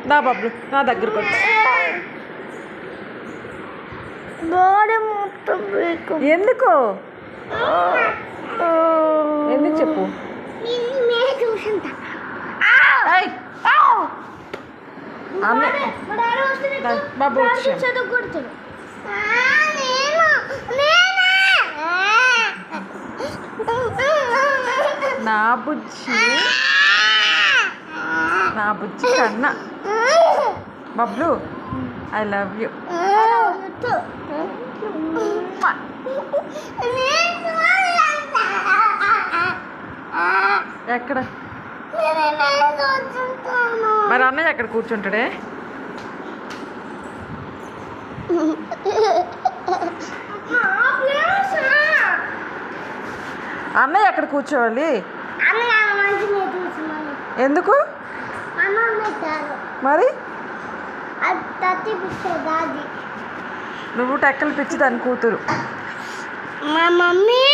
నా బబ్లు నా దగ్గరకు వచ్చి ఎందుకు ఎందుకు చెప్పు బాబు నా బుజ్జి కన్నా బబ్లు ఐ లవ్ యూ ఎక్కడ మరి అన్నయ్య ఎక్కడ కూర్చుంటాడే అన్నయ్య ఎక్కడ కూర్చోవాలి ఎందుకు మరి నువ్వు టెక్కలు పిచ్చి దాని కూతురు మా మమ్మీ